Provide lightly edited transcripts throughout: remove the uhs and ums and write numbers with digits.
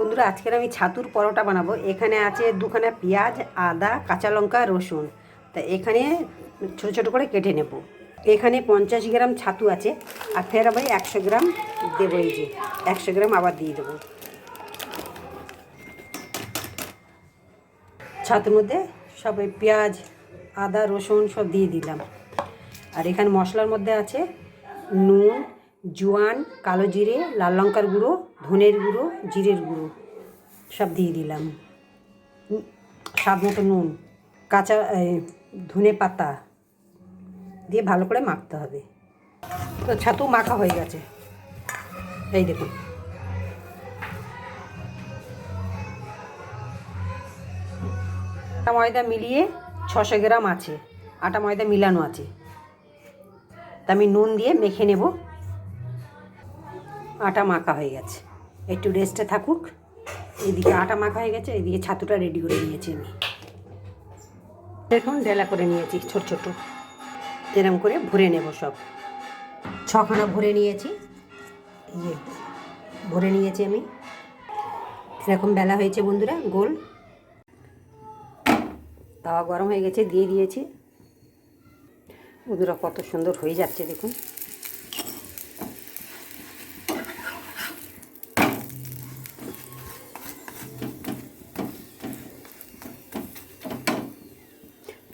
বন্ধুরা আজকের আমি ছাতুর পরোটা বানাবো। এখানে আছে দুখানা পেঁয়াজ, আদা, কাঁচা লঙ্কা, রসুন। তা এখানে ছোটো ছোটো করে কেটে নেব। এখানে 50 গ্রাম ছাতু আছে, আর ফের আবার 100 গ্রাম দেবো। এই যে 100 গ্রাম আবার দিয়ে দেবো। ছাতুর মধ্যে সব ওই পেঁয়াজ, আদা, রসুন সব দিয়ে দিলাম। আর এখানে মশলার মধ্যে আছে নুন, জোয়ান, কালো জিরে, লাল লঙ্কার গুঁড়ো, ধনের গুঁড়ো, জিরের গুঁড়ো সব দিয়ে দিলাম। স্বাদ মতো নুন, কাঁচা ধনে পাতা দিয়ে ভালো করে মাখতে হবে। তো ছাতু মাখা হয়ে গেছে, এই দেখুন। আটা ময়দা মিলিয়ে 600 গ্রাম আছে, আটা ময়দা মিলানো আছে। তা আমি নুন দিয়ে মেখে নেব। আটা মাখা হয়ে গেছে, একটু রেস্টে থাকুক। এইদিকে আটা মাখা হয়ে গেছে, এইদিকে ছাতুটা রেডি করে নিয়েছি আমি। দেখুন ডেলা করে নিয়েছি ছোট ছোট, এরকম করে ভরে নেব। সব 6খানা ভরে নিয়েছি। এই যে ভরে নিয়েছি আমি, এরকম বেলা হয়েছে বন্ধুরা গোল। তাওয়া গরম হয়ে গেছে, দিয়ে দিয়েছি। বন্ধুরা কত সুন্দর হয়ে যাচ্ছে দেখুন।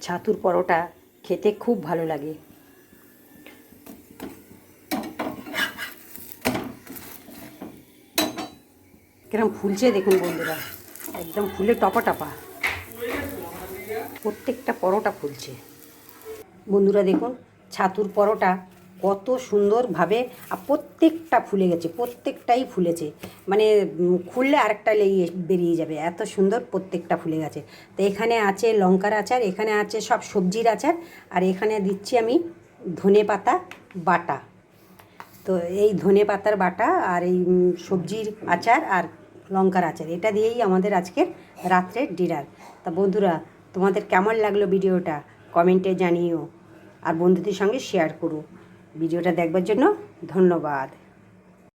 ছাতুর পরোটা খেতে খুব ভালো লাগে। কিরম ফুলছে দেখুন বন্ধুরা, একদম ফুলে টপা টপা। প্রত্যেকটা পরোটা ফুলছে বন্ধুরা। দেখুন ছাতুর পরোটা কত সুন্দরভাবে, আর প্রত্যেকটা ফুলে গেছে, প্রত্যেকটাই ফুলেছে। মানে খুললে আরেকটা লেগে বেরিয়ে যাবে, এত সুন্দর প্রত্যেকটা ফুলে গেছে। তো এখানে আছে লঙ্কার আচার, এখানে আছে সব সবজির আচার, আর এখানে দিচ্ছি আমি ধনে পাতা বাটা। তো এই ধনে পাতার বাটা আর এই সবজির আচার আর লঙ্কার আচার, এটা দিয়েই আমাদের আজকের রাত্রের ডিনার। তা বন্ধুরা তোমাদের কেমন লাগলো ভিডিওটা কমেন্টে জানিও, আর বন্ধুদের সঙ্গে শেয়ার করো। ভিডিওটা দেখবার জন্য ধন্যবাদ।